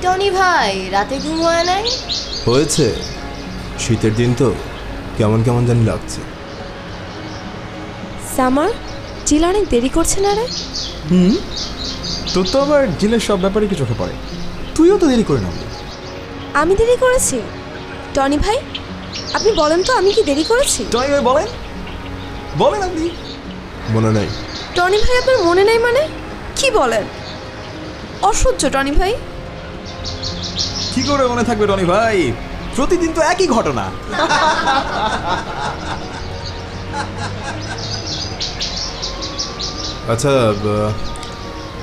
Tony ভাই, রাতে ঘুম হয় নাই? হয়েছে, শীতের দিন তো কেমন কেমন জানি লাগছে। সামার, জিল অনেক দেরি করছে না রে? তোর তো আবার জিলের সব ব্যাপারে কি চোখে পড়ে, তুইও তো দেরি করে নামলি। আমি দেরি করেছি? টনি ভাই আপনি বলেন তো আমি কি দেরি করেছি? টনি ভাই বলেন, বলেন আপনি। মনে নাই? টনি ভাই আপনার মনে নাই মানে কি বলেন? অসহ্য টনি ভাই। কি করে মনে থাকবে টনি ভাই, প্রতিদিন তো একই ঘটনা। আচ্ছা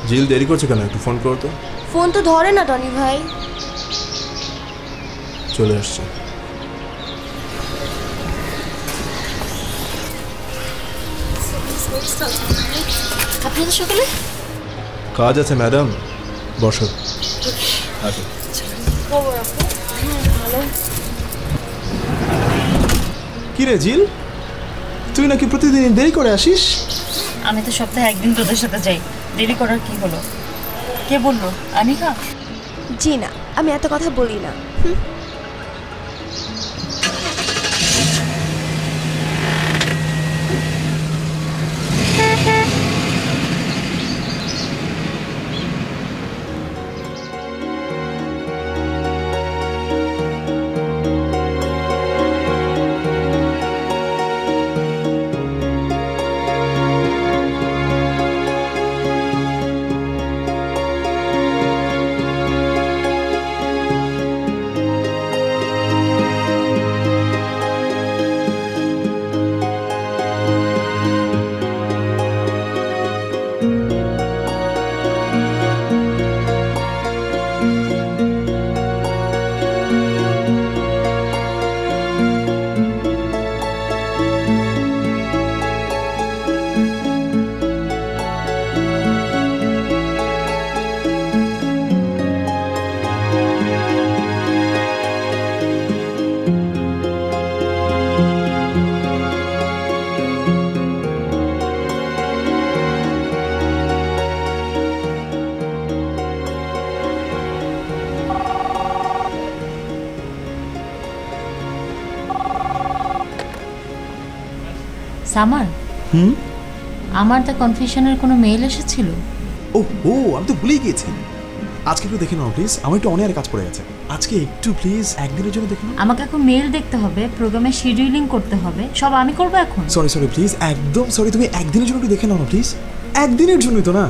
জিল দেরি করছে কেন, একটু ফোন করো তো। ফোন তো ধরে না টনি ভাই। চলে আসছে। আপনি তো সকালে কাজ আছে ম্যাডাম, বসো। আচ্ছা কি রে জিল, তুই নাকি প্রতিদিন দেরি করে আসিস? আমি তো সপ্তাহে একদিন তোদের সাথে যাই, দেরি করার কি হলো? কে বললো? আনিকা? জি না, আমি এত কথা বলি না। সামার, আমার দ্য কনফিউশনের কোনো মেইল এসেছিল? ও ও আমি তো ভুলেই গিয়েছি। আজকে একটু দেখে নাও প্লিজ, আমার একটু অনেক কাজ পড়ে গেছে। আজকে একটু প্লিজ একদিনের জন্য দেখে নাও। আমাকে এখন মেইল দেখতে হবে, প্রোগ্রামের শিডিউলিং করতে হবে, সব আমি করব এখন। সরি সরি প্লিজ, একদম সরি, তুমি একদিনের জন্য একটু দেখে নাও না প্লিজ। একদিনের জন্যই তো না।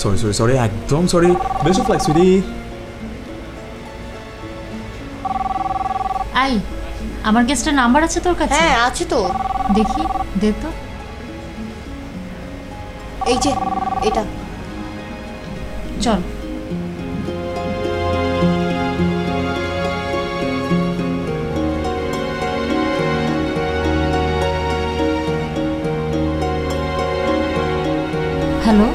সরি সরি সরি, একদম sorry. Best of luck sweetie. I, আমার গেস্টের নাম্বার আছে তোর কাছে? হ্যাঁ আছে তো। দেখি, দে তো। এই যে এটা। চল। হ্যালো,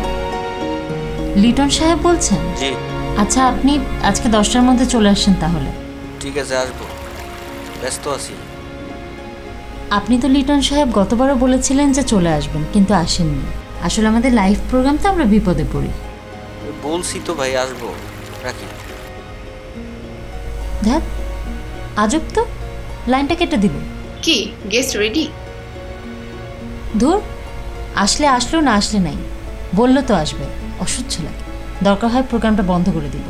লিটন সাহেব বলছেন? জি। আচ্ছা, আপনি আজকে 10টার মধ্যে চলে আসেন তাহলে। ঠিক আছে, আসবো, ব্যস্ত আছি। আপনি তো লিটন সাহেব গতবারও বলেছিলেন যে চলে আসবেন, কিন্তু আসেননি। আসলে আমাদের লাইভ প্রোগ্রাম তো আমরা বিপদে পড়ি। বলছি তো ভাই আসবো, রাখি। ধ্যাত, আজব তো, লাইনটা কেটে দিল। কি গেস্ট রেডি? ধুর, আসলে আসলো, না আসলে নাই, বললো তো আসবে। অসহ্য লাগে, দরকার হয় প্রোগ্রামটা বন্ধ করে দিব।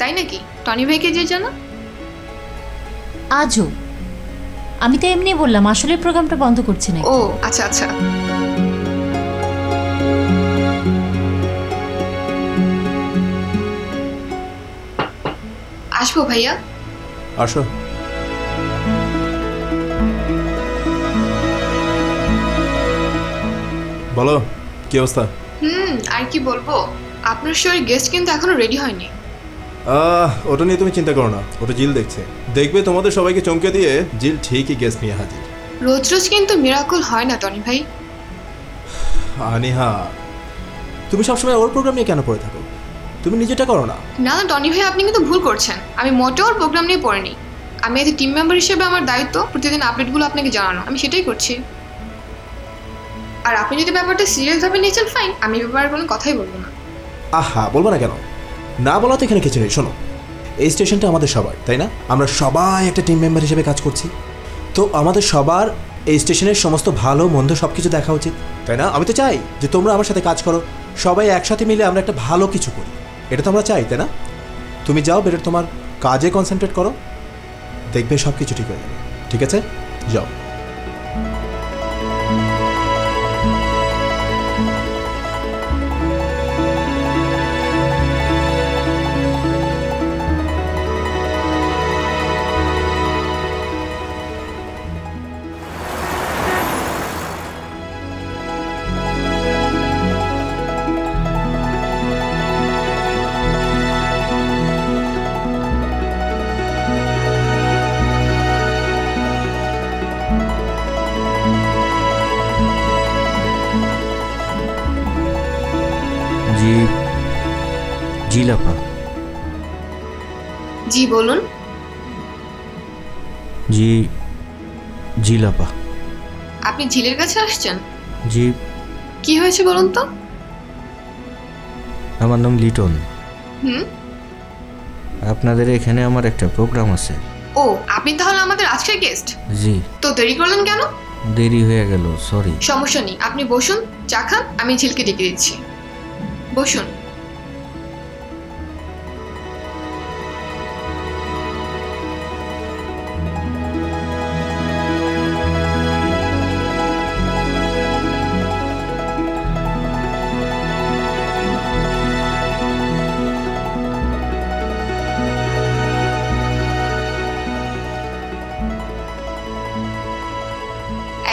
তাই নাকি? টনি ভাইকে যে জানো? আজও আমি তো এমনি বললাম, আসলে প্রোগ্রামটা বন্ধ করছি না। ও আচ্ছা আচ্ছা। আসবো ভাইয়া। আসো। বলো কি অবস্থা? আর কি বলবো, আপনার শোয়ের গেস্ট কিন্তু এখনো রেডি হয়নি। ওটা নিয়ে তুমি চিন্তা করো না, ওটা জিল দেখছে। দেখবে তোমাদের সবাইকে চমকে দিয়ে জিল ঠিকই গেস্ট নিয়ে হাজির। রোজ রোজ কিন্তু মিরাকল হয় না টনি ভাই। আনিহা, তুমি সবসময় ওর প্রোগ্রাম নিয়ে কেন পড়ে থাকো? তুমি নিজেটা করো না। না না টনি ভাই, আপনি কিন্তু ভুল করছেন। আমি মোটেও ওর প্রোগ্রাম নিয়ে পড়িনি। আমি এতে টিম মেম্বার হিসেবে আমার দায়িত্ব প্রতিদিন আপডেটগুলো আপনাকে জানানো, আমি সেটাই করছি। আর আপনি যদি ব্যাপারটা সিরিয়াসভাবে নিয়েছেন ফাইন, আমি ব্যাপারে কোনো কথাই বলবো না। আহা, বলবো না কেন? না বলা তো এখানে কিছু নেই। শোনো, এই স্টেশনটা আমাদের সবার, তাই না? আমরা সবাই একটা টিম মেম্বার হিসেবে কাজ করছি, তো আমাদের সবার এই স্টেশনের সমস্ত ভালো মন্দ সব কিছু দেখা উচিত, তাই না? আমি তো চাই যে তোমরা আমার সাথে কাজ করো, সবাই একসাথে মিলে আমরা একটা ভালো কিছু করি। এটা তো আমরা চাই, তাই না? তুমি যাও, বেটার তোমার কাজে কনসেন্ট্রেট করো, দেখবে সব কিছু ঠিক হয়ে যাবে। ঠিক আছে, যাও। জি লাপা। জি বলুন। জি লাপা। আপনি ঝিলের কাছে আসছেন? জি। কি হয়েছে বলুন তো? আমার নাম লিটন। হুম। আপনাদের এখানে আমার একটা প্রোগ্রাম আছে। ও, আপনি তাহলে আমাদের আজকের গেস্ট? জি। তো দেরি করলেন কেন? দেরি হয়ে গেল, সরি। সমস্যা নেই, আপনি বসুন, চা খান, আমি ঝিলকে ডেকে দিচ্ছি। বসুন।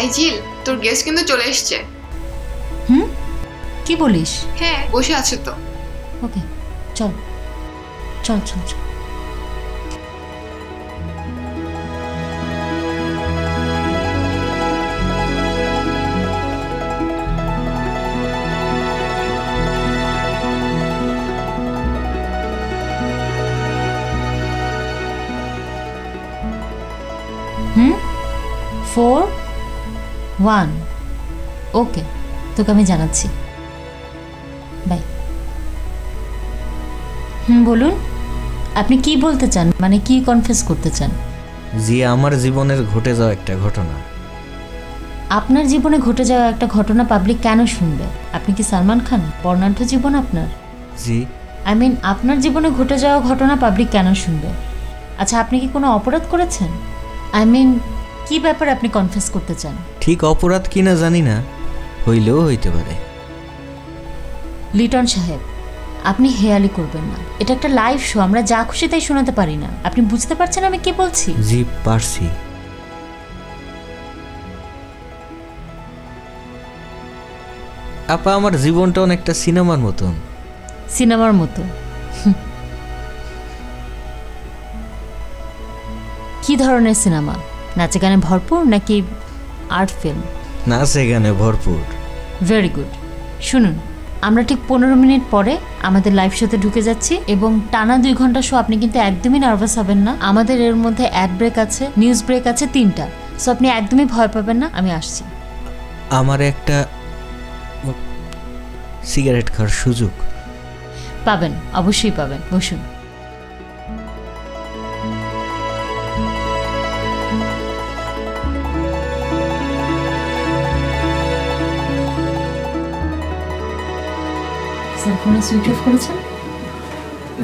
এই ঝিল, তোর গেস্ট কিন্তু চলে এসছে। হুম, কি বলিস? হ্যাঁ, বসে আছে তো। ওকে, চল চল চল চল। হুম, 4 1 ওকে, তোকে আমি জানাচ্ছি। বাই। বলুন, আপনি কি বলতে চান, মানে কি কনফেস করতে চান? জি, আমার জীবনের ঘটে যাওয়া একটা ঘটনা। আপনার জীবনে ঘটে যাওয়া একটা ঘটনা পাবলিক কেন শুনবে? আপনি কি সালমান খান? বর্ণাঢ্য জীবন আপনার। জি। আই মিন, আপনার জীবনে ঘটে যাওয়া ঘটনা পাবলিক কেন শুনবে? আচ্ছা, আপনি কি কোনো অপরাধ করেছেন? আই মিন, কি ব্যাপারে আপনি কনফেস করতে চান? ঠিক অপরাধ কিনা জানি না, হইলেও হইতে পারে। লিটন সাহেব, আপনি হেয়ালি করবেন না। এটা একটা লাইভ শো, আমরা যা খুশি তাই শোনাতে পারি না। আপনি বুঝতে পারছেন আমি কি বলছি? জি, পারছি। আপা, আমার জীবনটা অনেকটা সিনেমার মতন। সিনেমার মতো? কি ধরনের সিনেমা? নাচে গানে ভরপুর নাকি আর্ট ফিল্ম? নাচে গানে ভরপুর। Very good. শুনুন, আমরা ঠিক 15 মিনিট পরে আমাদের লাইভ শোতে ঢুকে যাচ্ছি এবং টানা 2 ঘন্টা শো। আপনি কিন্তু একদমই নার্ভাস হবেন না। আমাদের এর মধ্যে অ্যাড ব্রেক আছে, নিউজ ব্রেক আছে 3টা, সো আপনি একদমই ভয় পাবেন না। আমি আসছি। আমার একটা সিগারেট খাওয়ার সুযোগ পাবেন, অবশ্যই পাবেন। বসুন। সেলফোনে সুইচ অফ করেছেন?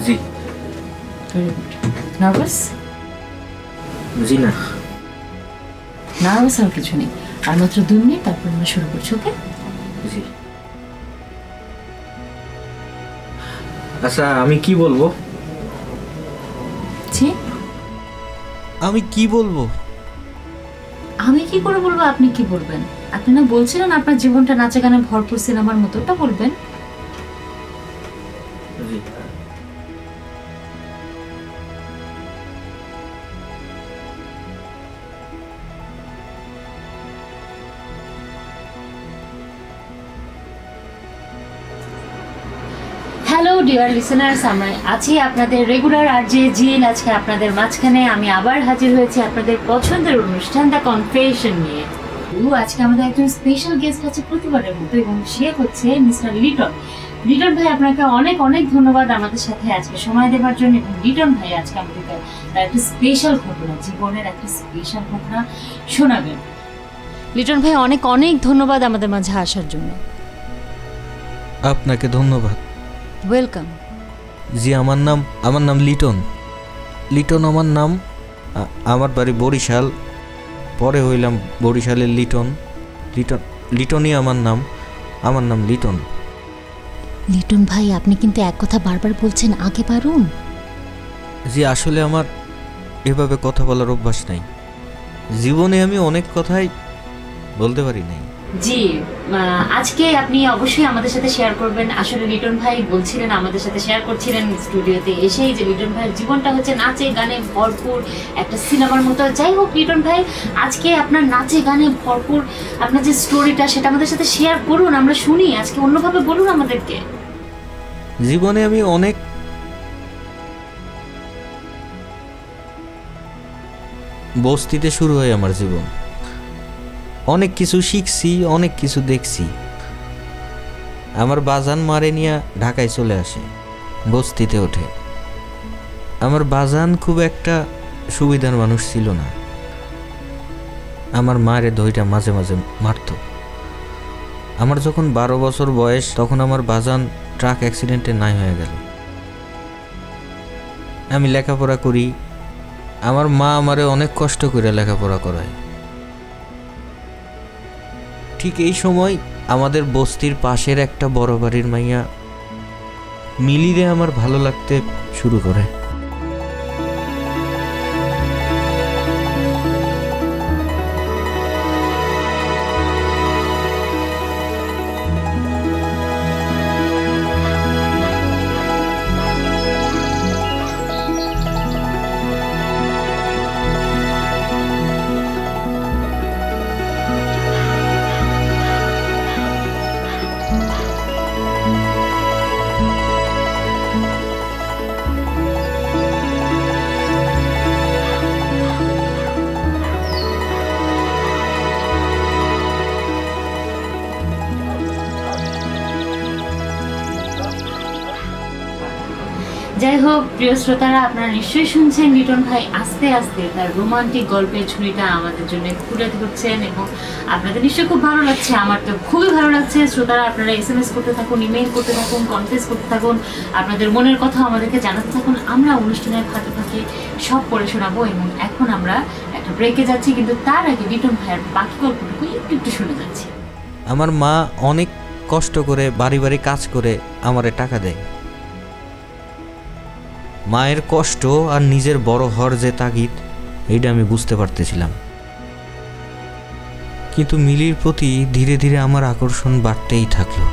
জি। Very good. নার্ভাস? জি না। নার্ভাস আর কিছু নেই। আর মাত্র 2 মিনিট, তারপর আমরা শুরু করছি। ওকে? জি। আচ্ছা, আমি কি বলবো? জি, আমি কি বলবো? আমি কি করে বলবো? আপনি কি বলবেন? আপনি না বলছিলেন আপনার জীবনটা নাচে গানে ভরপুর সিনেমার মতো, ওটা বলবেন। হ্যালো ডিয়ার লিসেনার্স, আমরা আছি আপনাদের রেগুলার আরজে জিএল। আজকে আপনাদের মাঝখানে আমি আবার হাজির হয়েছি আপনাদের পছন্দের অনুষ্ঠান দ্য কনফেশন নিয়ে। আজকে আমাদের একজন স্পেশাল গেস্ট আছে প্রতিবারের মতো, এবং সে হচ্ছে মিস্টার লিটন। লিটন ভাই, আপনাকে অনেক অনেক ধন্যবাদ আমাদের সাথে আজকে সময় দেওয়ার জন্য। এবং লিটন ভাই আজকে আমাদেরকে তার একটা স্পেশাল ঘটনা, জীবনের একটা স্পেশাল ঘটনা শোনাবেন। লিটন ভাই, অনেক অনেক ধন্যবাদ আমাদের মাঝে আসার জন্য। আপনাকে ধন্যবাদ। ওয়েলকাম। জি, আমার নাম লিটন। লিটন আমার নাম। আমার বাড়ি বরিশাল, পরে হইলাম বরিশালের লিটন। লিটনই আমার নাম লিটন। লিটন ভাই, আপনি কিন্তু এক কথা বারবার বলছেন, আগে পারুন। জি, আসলে আমার এভাবে কথা বলার অভ্যাস নাই। জীবনে আমি অনেক কথাই বলতে পারি নাই। জি, আজকে আপনি অবশ্যই আমাদের সাথে শেয়ার করবেন। আসলে লিটন ভাই বলছিলেন, আমাদের সাথে শেয়ার করছিলেন স্টুডিওতে এসেই, যে লিটন ভাইয়ের জীবনটা হচ্ছে নাচে গানে ভরপুর, একটা সিনেমার মতো। যাই হোক লিটন ভাই, আজকে আপনার নাচে গানে ভরপুর আপনার যে স্টোরিটা, সেটা আমাদের সাথে শেয়ার করুন, আমরা শুনি। আজকে অন্যভাবে বলুন আমাদেরকে। জীবনে আমি অনেক বস্তিতে শুরু হয় আমার জীবন। অনেক কিছু শিখছি, অনেক কিছু দেখছি। আমার বাজান মারে নিয়ে ঢাকায় চলে আসে, বস্তিতে ওঠে। আমার বাজান খুব একটা সুবিধার মানুষ ছিল না। আমার মায়ের দইটা মাঝে মাঝে মারত। আমার যখন 12 বছর বয়স, তখন আমার বাজান ট্রাক অ্যাক্সিডেন্টে নাই হয়ে গেল। আমি লেখাপড়া করি। আমার মা আমারে অনেক কষ্ট করে লেখাপড়া করায়। ঠিক এই সময় আমাদের বস্তির পাশের একটা বড় বাড়ির মাইয়া মিলিরে আমার ভালো লাগতে শুরু করে। যাই হোক প্রিয় শ্রোতারা, আপনারা নিশ্চয়ই শুনছেন লিটন ভাই আস্তে আস্তে তার রোমান্টিক গল্পের ঝুড়িটা আমাদের জন্য খুলে ধরছেন, এবং আপনাদের নিশ্চয়ই খুব ভালো লাগছে। আমার তো খুবই ভালো লাগছে। শ্রোতারা, আপনারা SMS করতে থাকুন, ইমেইল করতে থাকুন, কনফারেন্স করতে থাকুন, আপনাদের মনের কথা আমাদেরকে জানাতে থাকুন। আমরা অনুষ্ঠানের ফাঁকে ফাঁকে সব পড়ে শোনাবো। এবং এখন আমরা একটা ব্রেকে যাচ্ছি, কিন্তু তার আগে লিটন ভাইয়ের বাকি গল্পটুকু একটু শুনে যাচ্ছি। আমার মা অনেক কষ্ট করে বাড়ি বাড়ি কাজ করে আমারে টাকা দেয়। মায়ের কষ্ট আর নিজের বড় হওয়ার যে তাগিদ, এইটা আমি বুঝতে পারতেছিলাম। কিন্তু মিলির প্রতি ধীরে ধীরে আমার আকর্ষণ বাড়তেই থাকলো।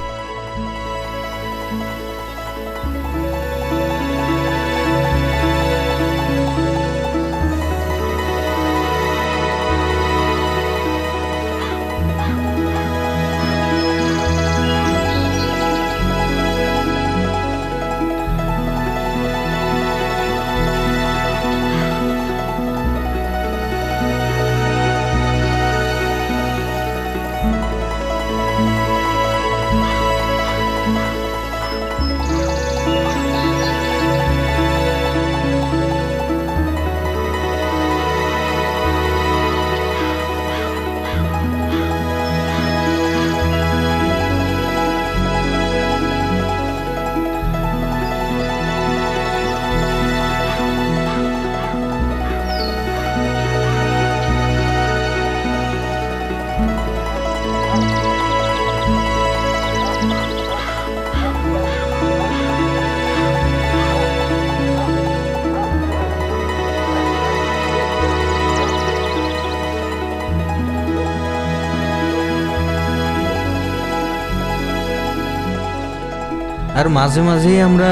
আর মাঝে মাঝেই আমরা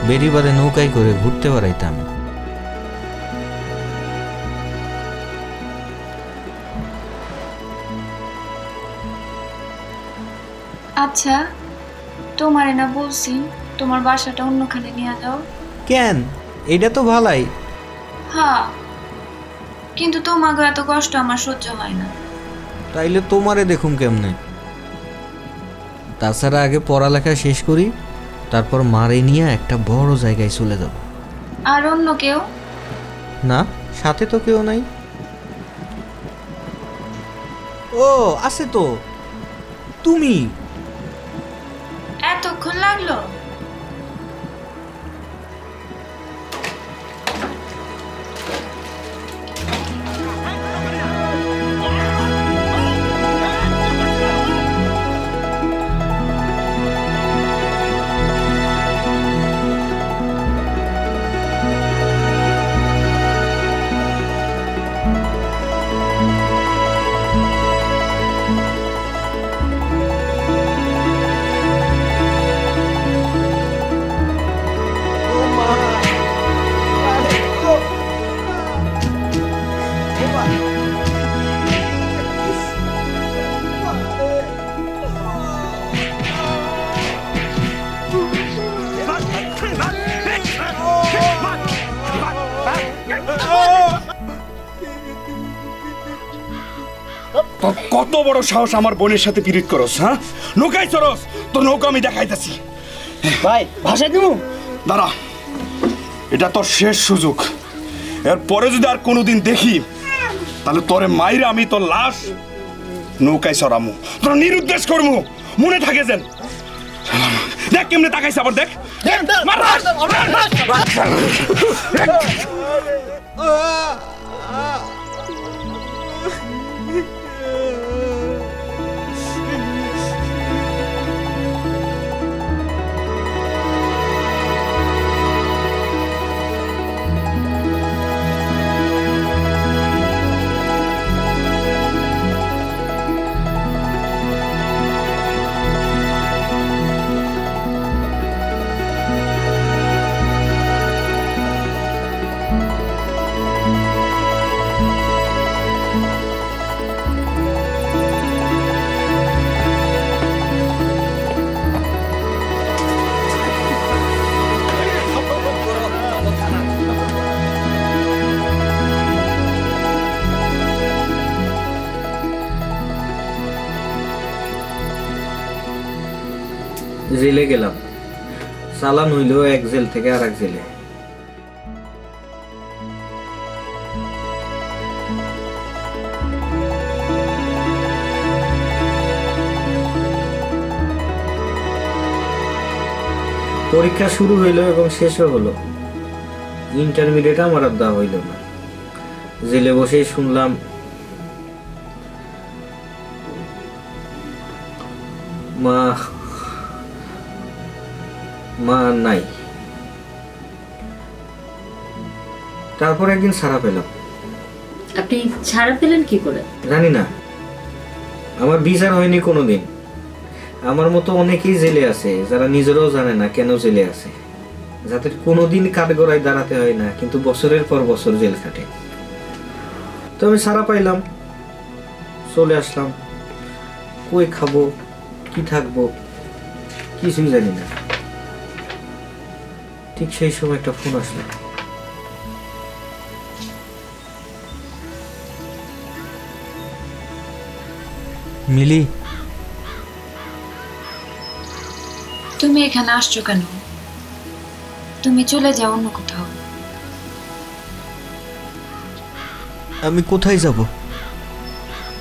বেড়িবাঁধে নৌকায় করে ঘুরতে বেড়াইতাম। আচ্ছা, তোমারে না বলছি তোমার বাসাটা অন্যখানে নিয়ে যাও। কেন? এটা তো ভালাই। হ্যাঁ, কিন্তু তোমাকে এত কষ্ট আমার সহ্য হয় না। তাইলে তোমারে দেখুন কেমনে। তাছাড়া আগে পড়ালেখা শেষ করি, তারপর মারে নিয়ে একটা বড় জায়গায় চলে যাব। আর অন্য কেউ? না, সাথে তো কেউ নাই। ও আছে তো, তুমি। এতক্ষণ লাগলো? কত বড় সাহস আমার বোনের সাথে পিরিত করস? হ্যাঁ, নৌকায় চড়স? তোর নৌকা আমি দেখাইতেছি। ভাই ভাষা দিব? দাঁড়া, এটা তোর শেষ সুযোগ। এরপরে যদি আর কোনোদিন দেখি, তাহলে তোরে মাইরে আমি তোর লাশ নৌকায় চড়ামু, তোর নিরুদ্দেশ করমু। মনে থাকে যেন। দেখ কেমনে তাকাইছে, আবার দেখ। জেলে গেলাম, চালান হইল এক জেল থেকে আর এক জেলে। পরীক্ষা শুরু হইল এবং শেষও হলো। ইন্টারমিডিয়েট আমার আর দেওয়া হইল না। জেলে বসেই শুনলাম মা মা নাই। তারপর একদিন ছাড়া পেলাম। আপনি ছাড়া পেলেন কি করে? জানি না, আমার বিচার হয়নি কোনোদিন। আমার মতো অনেকেই জেলে আছে যারা নিজেরাও জানে না কেন জেলে আছে, যাদের কোনোদিন কাঠগড়ায় দাঁড়াতে হয় না, কিন্তু বছরের পর বছর জেল কাটে। তো আমি ছাড়া পাইলাম, চলে আসলাম। কই খাবো, কি থাকবো, কিছুই জানি না। ঠিক সেই সময় একটা ফোন আসলো। মিলি, তুমি এখানে আসছো কেন? তুমি চলে যাও অন্য কোথাও। আমি কোথায় যাব?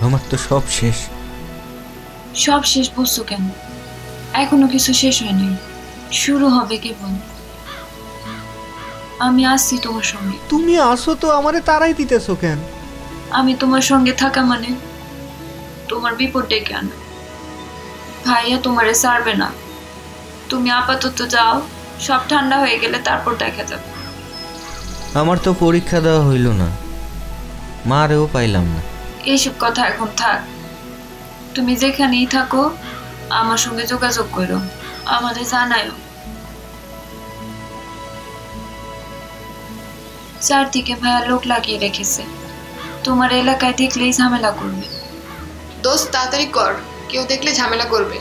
আমার তো সব শেষ। সব শেষ বলছো কেন? এখনো কিছু শেষ হয়নি, শুরু হবে কেবল। আমি আসছি তোমার সঙ্গে। তুমি আসো তো, আমারে তারাই দিতেছো কেন? আমি তোমার সঙ্গে থাকা মানে তোমার বিপদ ডেকে আনা। ভাইয়া তোমারে ছাড়বে না। তুমি আপাতত যাও, সব ঠান্ডা হয়ে গেলে তারপর দেখা যাবে। আমার তো পরীক্ষা দেওয়া হইল না, মারেও পাইলাম না। এইসব কথা এখন থাক। তুমি যেখানেই থাকো আমার সঙ্গে যোগাযোগ করো, আমাদের জানায়ও। চারদিকে ভাইয়া লোক লাগিয়ে রেখেছে, তোমার এলাকায় দেখলেই ঝামেলা করবে। দোস্ত তাড়াতাড়ি কর, কেউ দেখলে ঝামেলা করবে।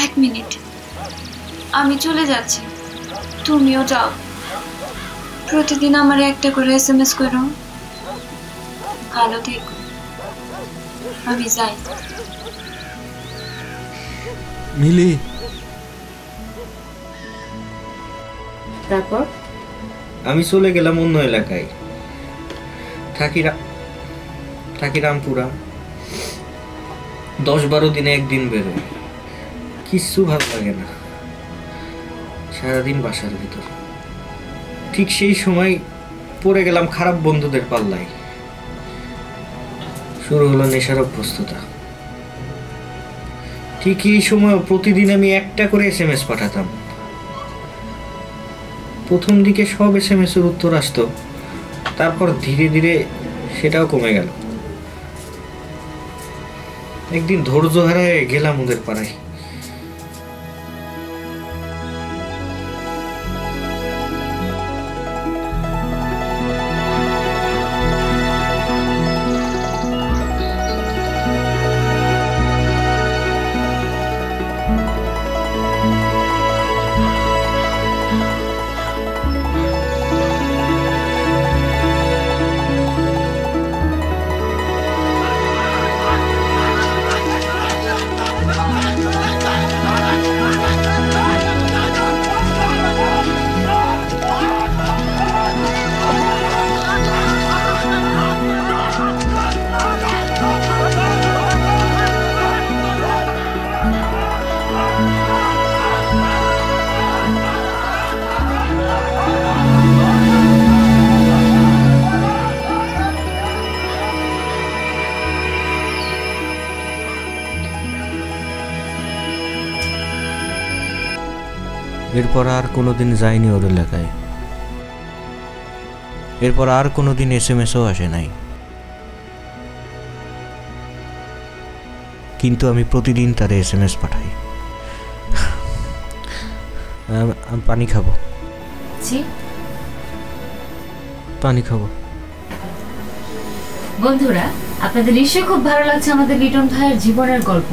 1 মিনিট, আমি চলে যাচ্ছি। তুমিও যাও, প্রতিদিন আমার একটা করে SMS করো। ভালো থেকো, আমি যাই। মিলি, তারপর আমি চলে গেলাম অন্য এলাকায়, থাকি রামপুরা। 10-12 দিনে একদিন বেরোয়, কিচ্ছু ভালো লাগে না, সারাদিন বাসার ভিতর। ঠিক সেই সময় পড়ে গেলাম খারাপ বন্ধুদের পাল্লায়, শুরু হলো নেশার অভ্যস্ততা। ঠিক এই সময় প্রতিদিন আমি একটা করে SMS পাঠাতাম। প্রথম দিকে সব SMS এর উত্তর আসতো, তারপর ধীরে ধীরে সেটাও কমে গেল। একদিন ধৈর্য হারায় গেলাম ওদের পাড়ায়। এরপর আর কোনোদিন যাইনি ওর এলাকায়, এরপর আর কোনোদিন SMS-ও আসে নাই। কিন্তু আমি প্রতিদিন তার SMS পাঠাই। আমি পানি খাবো, পানি খাবো। বন্ধুরা, আপনাদের নিশ্চয়ই খুব ভালো লাগছে আমাদের লিটন ভাইয়ের জীবনের গল্প।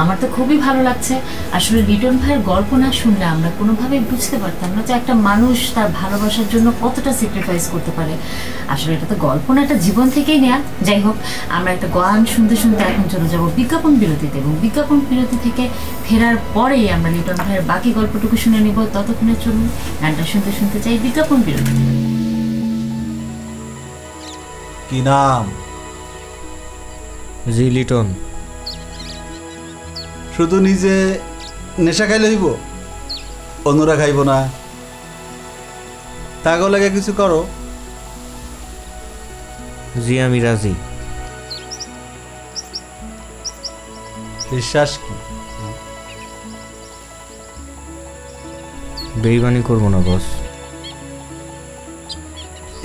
আমার তো খুবই ভালো লাগছে। আসলে লিটন ভাইয়ের গল্প না শুনলে আমরা কোনোভাবেই বুঝতে পারতাম না যে একটা মানুষ তার ভালোবাসার জন্য কতটা স্যাক্রিফাইস করতে পারে। আসলে এটা তো গল্প না, এটা জীবন থেকেই নেয়া। যাই হোক, আমরা একটা গান শুনতে শুনতে এখন চলে যাব বিজ্ঞাপন বিরতিতে, এবং বিজ্ঞাপন বিরতি থেকে ফেরার পরেই আমরা লিটন ভাইয়ের বাকি গল্পটুকু শুনে নিব। ততক্ষণে চলুন গানটা শুনতে শুনতে চাই বিজ্ঞাপন বিরতি। কি নাম? জি লিটন। শুধু নিজে নেশা খাইলে হইব, অন্যরা খাইব না? তাগো লাগে কিছু করো। জি আমি রাজি। বিশ্বাস কি? বেইমানি করবো না বস।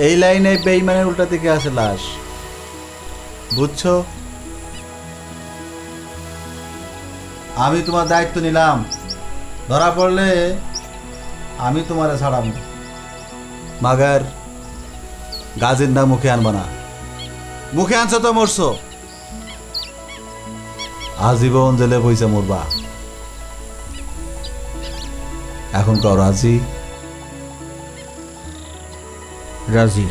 এই লাইনে বেইমানের উল্টা দিকে আছে লাশ, বুঝছো? আমি তোমার দায়িত্ব নিলাম, ধরা পড়লে আমি তোমারে ছাড়াম, মাগার গাজের না মুখে আনবা না। মুখে আনছো তো মরছো, আজীবন জেলে বইসা মরবা। এখন কও রাজি? রাজি।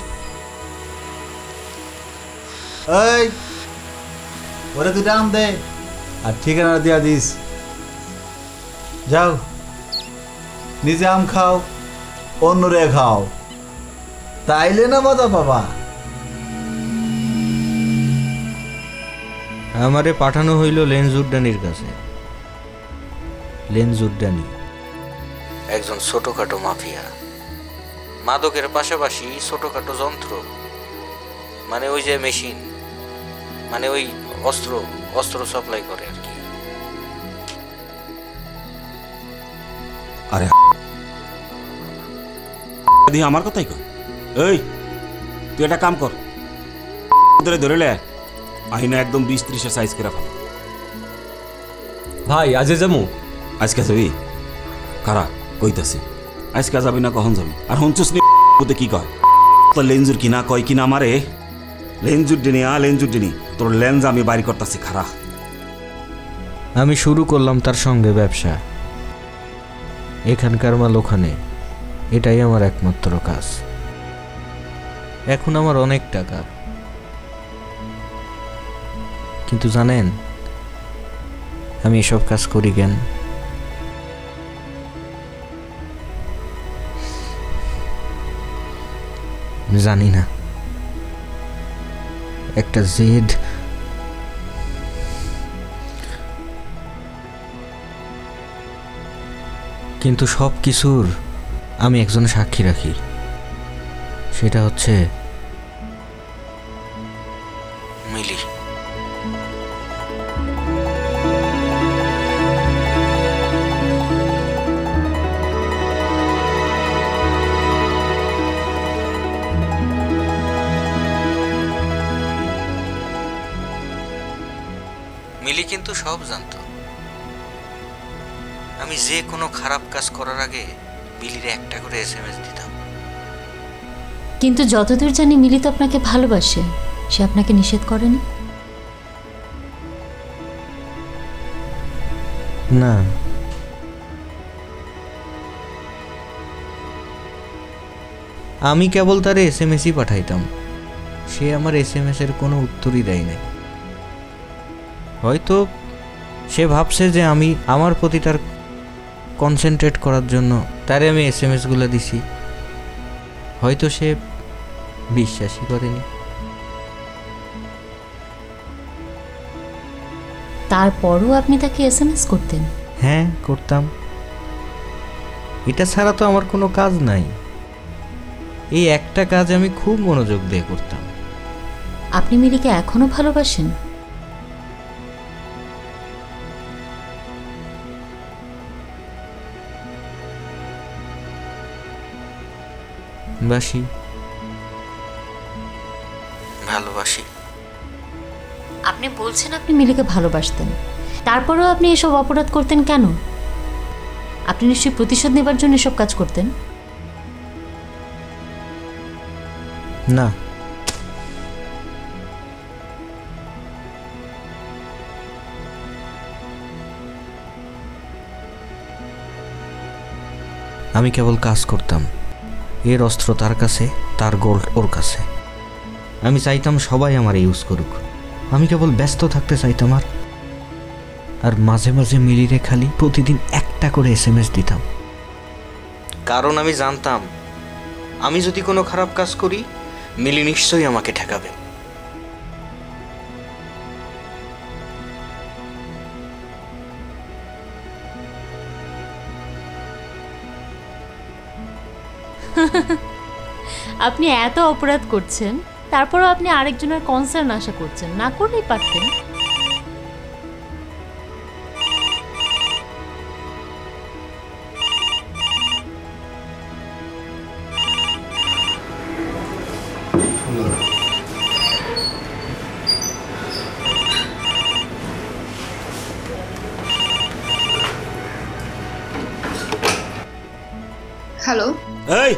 এই ওরে তুই দাম দে আর ঠিকানা দিয়া দিস। যাও, নিজে আম খাও, অন্যরে খাও, তাইলে না মজা পাবা। আমারে পাঠানো হইল লেনজুড্ডানির কাছে। লেনজুড্ডানি একজন ছোটখাটো মাফিয়া, মাদকের পাশাপাশি ছোটখাটো যন্ত্র, মানে ওই যে মেশিন, মানে ওই অস্ত্র সাপ্লাই করে আর কি। আরে আমার কথাই কর। এই তুই একটা কাম কর, ধরে লে আহিনা একদম 20-30 সাইজ করে ফেল। ভাই আজে যাবো? আজকে যাবি? কারা কইতাছি আজকে যাবি না কখন যাবি? আর হঞ্চুস নি কি কয় তোর লেঞ্জুর কিনা কয় কিনা আমারে লেঞ্জুর দিনি তোর লেন্স আমি বাইর করতেছি খারা। আমি শুরু করলাম তার সঙ্গে ব্যবসা। এখানকার মাল ওখানে, এটাই আমার একমাত্র কাজ। এখন আমার অনেক টাকা, কিন্তু জানেন আমি এসব কাজ করি কেন? জানি না, একটা জেদ, কিন্তু সব কিছুর আমি একজন সাক্ষী রাখি, সেটা হচ্ছে মিলি। মিলি কিন্তু সব জানতো। আমি যে কোনো খারাপ কাজ করার আগে মিলির একটা করে SMS দিতাম। কিন্তু যতদূর জানি মিলি তো আপনাকে ভালোবাসে, সে আপনাকে নিষেধ করেনি? না, আমি কেবল তার SMS-ই পাঠাইতাম, সে আমার SMS-এর কোনো উত্তরই দেয় নাই। হয়তো সে ভাবছে যে আমি আমার প্রতি তার কনসেন্ট্রেট করার জন্য তারে আমি SMS-গুলো দিছি, হয়তো সে বিশ্বাসই করেনি। তারপরও আপনি তাকে SMS করতেন? হ্যাঁ, করতাম। এটা ছাড়া তো আমার কোনো কাজ নাই। এই একটা কাজ আমি খুব মনোযোগ দিয়ে করতাম। আপনি মিলিকে এখনো ভালোবাসেন? বাসি, ভালোবাসি। আপনি বলছেন আপনি মিলিকে ভালোবাসতেন, তারপরেও আপনি এসব অপরাধ করতেন কেন? আপনি নিশ্চয়ই প্রতিশোধ নেবার জন্য এসব কাজ করতেন? না, আমি কেবল কাজ করতাম। এর অস্ত্র তার কাছে, তার গোল্ড ওর কাছে। আমি চাইতাম সবাই আমার ইউজ করুক, আমি কেবল ব্যস্ত থাকতে চাইতাম। আর মাঝে মাঝে মিলিরে খালি প্রতিদিন একটা করে SMS দিতাম, কারণ আমি জানতাম আমি যদি কোনো খারাপ কাজ করি মিলি নিশ্চয়ই আমাকে ঠেকাবে। আপনি এত অপরাধ করছেন, তারপরও আপনি আরেকজনের কনসার্ন আশা করছেন, না করলেই পারতেন। হ্যালো, এই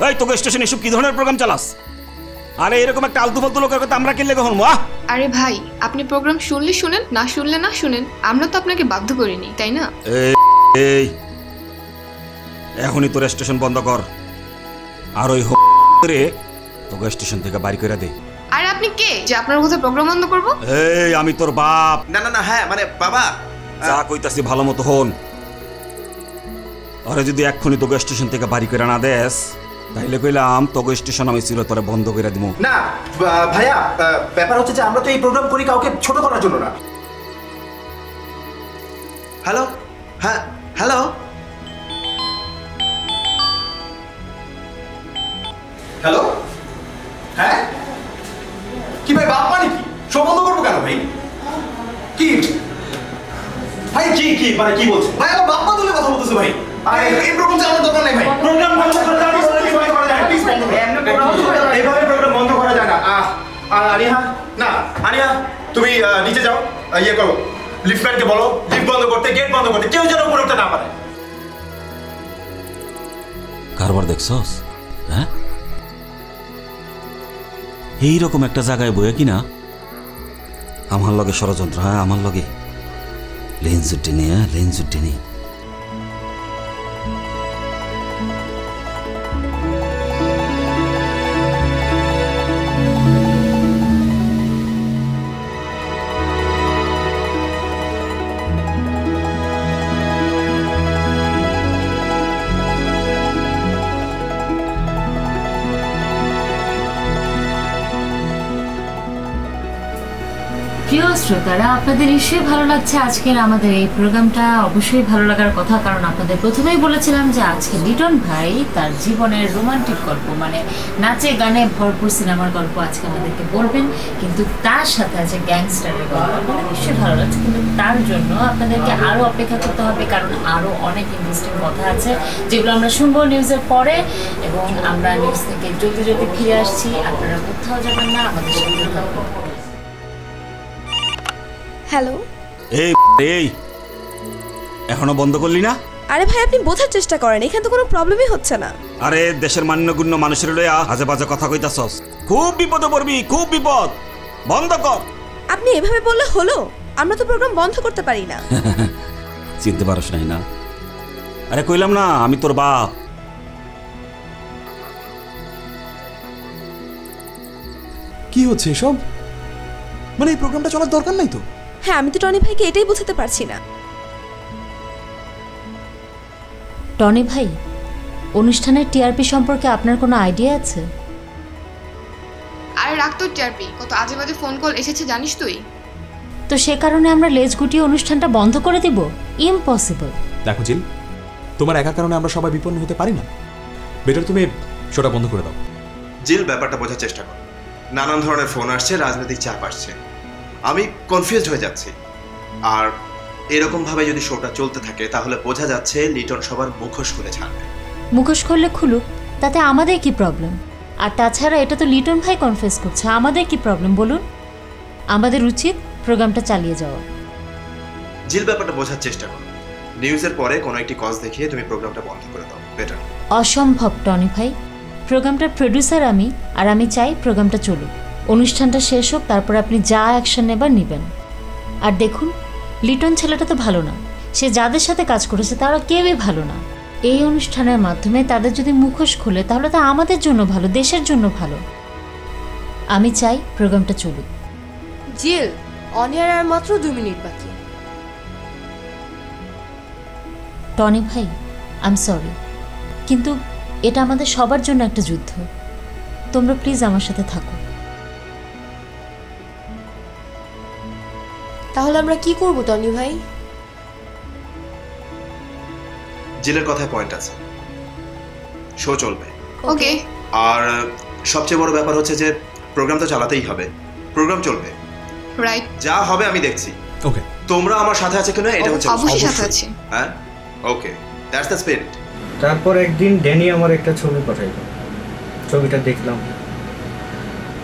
এই তোকে স্টেশনে এসব কি ধরনের প্রোগ্রাম চালাস? আরে এরকম একটা আলতু ফালতু লোকের কথা আমরা কিনলে কখন? আরে ভাই, আপনি প্রোগ্রাম শুনলে শুনেন, না শুনলে না শুনেন, আমরা তো আপনাকে বাধ্য করিনি, তাই না? এই এখনই তোর স্টেশন বন্ধ কর, আর ওই রে তোকে স্টেশন থেকে বাড়ি করে দে। আরে আপনি কে যে আপনার কথা প্রোগ্রাম বন্ধ করবো? এই আমি তোর বাপ। না না না, হ্যাঁ মানে বাবা, যা কইতাছি ভালো মতো হন। আরে যদি এক্ষুনি তোকে স্টেশন থেকে বাড়ি করে না দেস, তাইলে কইলাম তোকে স্টেশন আমি চিরতরে বন্ধ করে দিব। না ভাইয়া, ব্যাপার হচ্ছে যে আমরা তো এই প্রোগ্রাম করি কাউকে ছোট করার জন্য না। হ্যালো, হ্যাঁ হ্যালো হ্যালো, হ্যাঁ কি ভাই, বাপ মানে কি শো বন্ধ করবো কেন ভাই? কি ভাই, কি কি মানে কি বলছে ভাই? আমার বাপ মা তুলে কথা বলতেছে ভাই। এই প্রোগ্রাম চালানোর দরকার নাই ভাই। প্রোগ্রাম বন্ধ করে দেওয়া যায়, প্লিজ বন্ধ করো। এইভাবে প্রোগ্রাম বন্ধ করা যায় না। আনিহা, না আনিহা, তুমি নিচে যাও, ইয়ে করো, লিফটম্যানকে বলো লিফট বন্ধ করতে, গেট বন্ধ করতে, কেউ যেন উপরে উঠতে না পারে। কারবার দেখছস? হ্যাঁ, এইরকম একটা জায়গায় বয়ে কিনা আমার লগে ষড়যন্ত্র। হ্যাঁ, আমার লগে লেন্স উঠে নিয়ে প্রিয় শ্রোতারা, আপনাদের নিশ্চয়ই ভালো লাগছে আজকের আমাদের এই প্রোগ্রামটা। অবশ্যই ভালো লাগার কথা, কারণ আপনাদের প্রথমেই বলেছিলাম যে আজকে লিটন ভাই তার জীবনের রোমান্টিক গল্প, মানে নাচে গানে ভরপুর সিনেমার গল্প আজকে আমাদেরকে বলবেন। কিন্তু তার সাথে আছে গ্যাংস্টারের গল্প। আপনাদের নিশ্চয়ই ভালো লাগছে, কিন্তু তার জন্য আপনাদেরকে আরও অপেক্ষা করতে হবে, কারণ আরও অনেক ইন্টারেস্টিং কথা আছে যেগুলো আমরা শুনবো নিউজের পরে। এবং আমরা নিউজ থেকে জলদি জলদি ফিরে আসছি, আপনারা কোথাও যাবেন না, আমাদের সাথে থাকবেন। হ্যালো। এই এই এখনো বন্ধ করলি না? আরে ভাই, আপনি বোঝার চেষ্টা করেন, এখানে তো কোনো প্রবলেমই হচ্ছে না। আরে দেশের মান্যগুণ্য মানুষের লইয়া আজে বাজে কথা কইতাছস, খুব বিপদে পড়বি, খুব বিপদ। বন্ধ কর। আপনি এভাবে বললে হলো? আমরা তো প্রোগ্রাম বন্ধ করতে পারি না। চিনতে পারছ নাই না? আরে কইলাম না আমি তোর বাপ। কি হচ্ছে এসব? মানে এই প্রোগ্রামটা চলার দরকার নাই তো? হ্যাঁ, আমি তো টনি ভাইকে এটাই বোঝাতে পারছি না। টনি ভাই, অনুষ্ঠানের টিআরপি সম্পর্কে আপনার কোনো আইডিয়া আছে? আরে রাখ তোর টিআরপি, কত আজে বাজে ফোন কল এসেছে জানিস তুই? তো সে কারণে আমরা লেজ গুটিয়ে অনুষ্ঠানটা বন্ধ করে দিব? ইম্পসিবল। দেখো জিল, তোমার একা কারণে আমরা সবাই বিপন্ন হতে পারি না। বেটার তুমি শোটা বন্ধ করে দাও। জিল, ব্যাপারটা বোঝার চেষ্টা করো। নানান ধরনের ফোন আসছে, রাজনৈতিক চাপ আসছে, আমি কনফিউজড হয়ে যাচ্ছি। আর এরকম ভাবে যদি শোটা চলতে থাকে তাহলে বোঝা যাচ্ছে লিটন সবার মুখোশ খুলে ছাড়বে। মুখোশ করলে খুলুক, তাতে আমাদের কি প্রবলেম? আর তাছাড়া এটা তো লিটন ভাই কনফেস করছে, আমাদের কি প্রবলেম বলুন? আমাদের উচিত প্রোগ্রামটা চালিয়ে যাওয়া। জিল, ব্যাপারটা বোঝার চেষ্টা করো। নিউজের পরে কোনো একটি কজ দেখিয়ে তুমি প্রোগ্রামটা বন্ধ করে দাও, বেটার। অসম্ভব টনি ভাই, প্রোগ্রামটার প্রডিউসার আমি, আর আমি চাই প্রোগ্রামটা চলুক। অনুষ্ঠানটা শেষ হোক, তারপর আপনি যা অ্যাকশন নেবার নেবেন। আর দেখুন, লিটন ছেলেটা তো ভালো না, সে যাদের সাথে কাজ করেছে তারা কেউই ভালো না। এই অনুষ্ঠানের মাধ্যমে তাদের যদি মুখোশ খুলে তাহলে তো আমাদের জন্য ভালো, দেশের জন্য ভালো। আমি চাই প্রোগ্রামটা চলুক। জিল, অন এয়ার আর মাত্র 2 মিনিট বাকি। টনি ভাই, আই এম সরি, কিন্তু এটা আমাদের সবার জন্য একটা যুদ্ধ। তোমরা প্লিজ আমার সাথে থাকো। তাহলে আমরা কি করব টনি ভাই? জিলের কথায় পয়েন্ট আছে, শো চলবে। ওকে। আর সবচেয়ে বড় ব্যাপার হচ্ছে যে প্রোগ্রাম তো চালাতেই হবে, প্রোগ্রাম চলবে। রাইট। যা হবে আমি দেখছি। ওকে। তোমরা আমার সাথে আছে কিনা এটা হচ্ছে অবশ্যই সাথে আছি। হ্যাঁ, ওকে, দ্যাটস দ্য স্পিরিট। তারপর একদিন ড্যানি আমার একটা ছবি পাঠাইল। ছবিটা দেখলাম,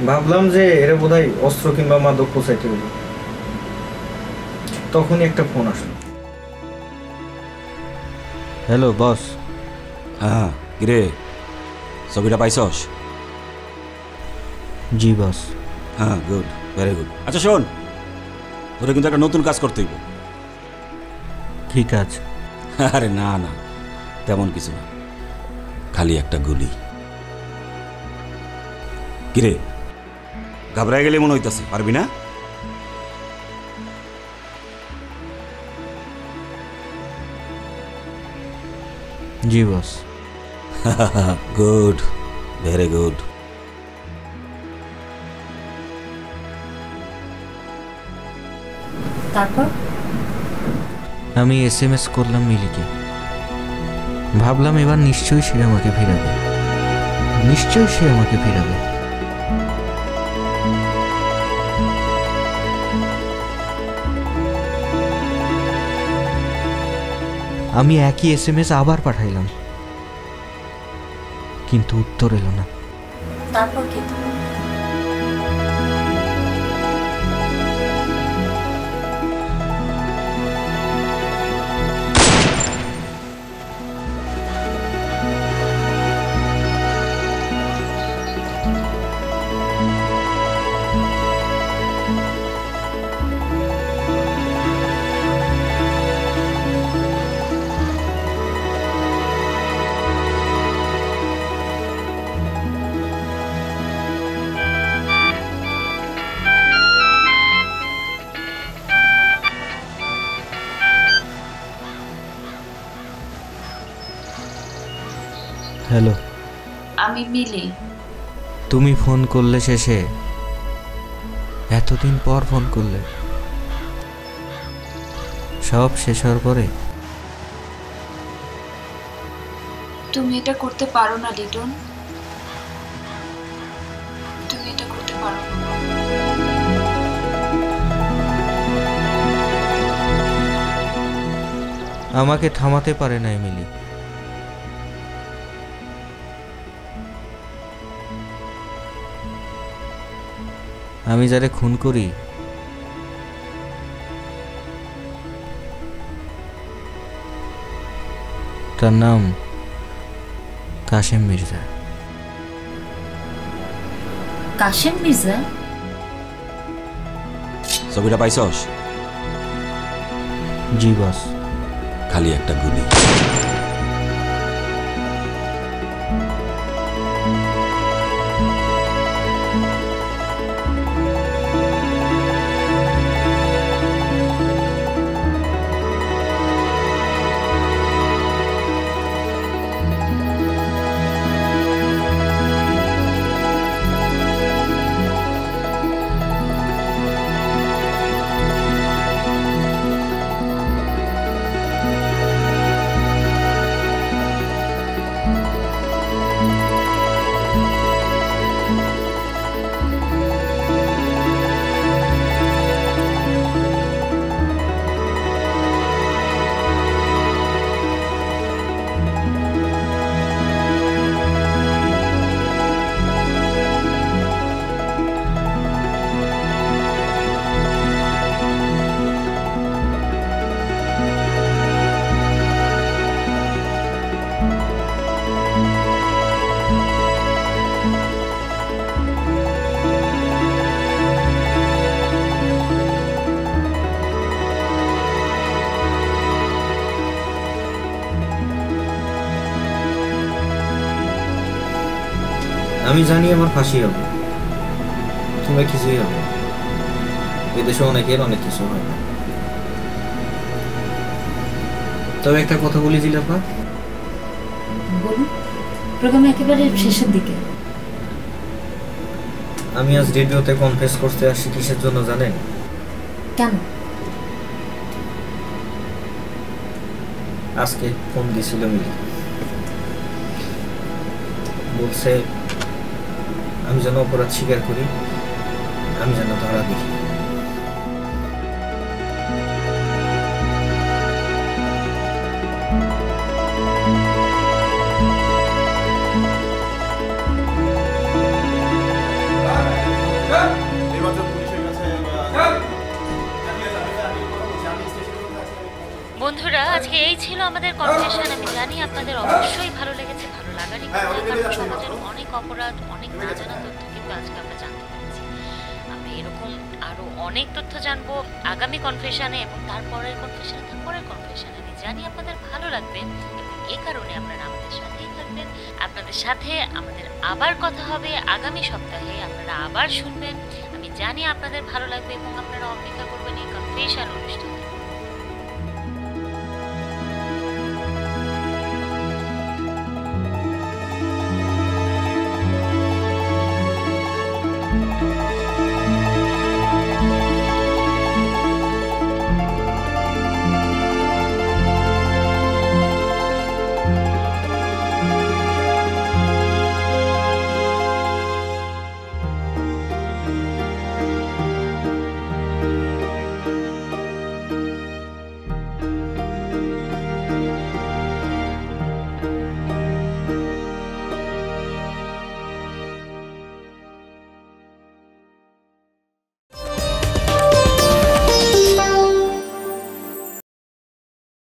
ভাবলাম যে এরা বোধহয় অস্ত্র কিংবা মাদক পোষাইতে হলো। তখনই একটা ফোন আসলো। Hello boss. হ্যাঁ, কিরে ছবিটা পাইছস? জি বস। হ্যাঁ, গুড, ভেরি গুড। আচ্ছা শোন, তোরা কিন্তু একটা নতুন কাজ করতে হইব। ঠিক আছে। আরে না না, তেমন কিছু না, খালি একটা গুলি। কিরে ঘাবড়ায় গেলে মনে হইতাছে, পারবি না? জি বস। Good, very good. তারপর আমি SMS করলাম মিলিকে, ভাবলাম এবার নিশ্চয়ই সে আমাকে ফিরাবে, নিশ্চয়ই সে আমাকে ফিরাবে। আমি একই SMS আবার পাঠাইলাম, কিন্তু উত্তর এলো না। তারপর কি? হ্যালো, আমি মিলি। তুমি ফোন করলে শেষে এতদিন পর ফোন করলে। সব শেষ হওয়ার পরে? তুমি এটা করতে পারো না লিটন, তুমি এটা করতে পারো না। আমাকে থামাতে পারে না এমিলি। আমি যারে খুন করি তার নাম কাশেম মির্জা। কাশেম মির্জা? ছবিটা পাইছস? জি বস। খালি একটা গুলি। আমি জানি আমার ফাঁসি হবে, তোমার কিছুই হবে। এদেশে অনেকের অনেক কিছু হয় না। তবে একটা কথা বলি জিলাপা, বলুন। প্রোগ্রাম একেবারে শেষের দিকে। আমি আজ রেডিওতে কনফেস করতে আসছি কিসের জন্য জানেন? কেন? আজকে ফোন দিয়েছিল মিলি, বলছে আমি যেন অপরাধ স্বীকার করি, আমি যেন ধরা দিই। বন্ধুরা, আজকে এই ছিল আমাদের কনভারসেশন। আমি জানি আপনাদের অবশ্যই ভালো লেগেছে, ভালো লাগারই কথা, কারণ সমাজের অনেক অপরাধ, অনেক না জানা তথ্য কিন্তু আজকে আমরা জানতে পেরেছি। আমরা এরকম আরো অনেক তথ্য জানবো আগামী কনফেশনে এবং তারপরের কনফেশনে, তারপরের কনফেশনে। আমি জানি আপনাদের ভালো লাগবে এবং এই কারণে আপনারা আমাদের সাথেই থাকবেন। আপনাদের সাথে আমাদের আবার কথা হবে আগামী সপ্তাহে, আপনারা আবার শুনবেন। আমি জানি আপনাদের ভালো লাগবে এবং আপনারা অপেক্ষা করবেন এই কনফেশন অনুষ্ঠান।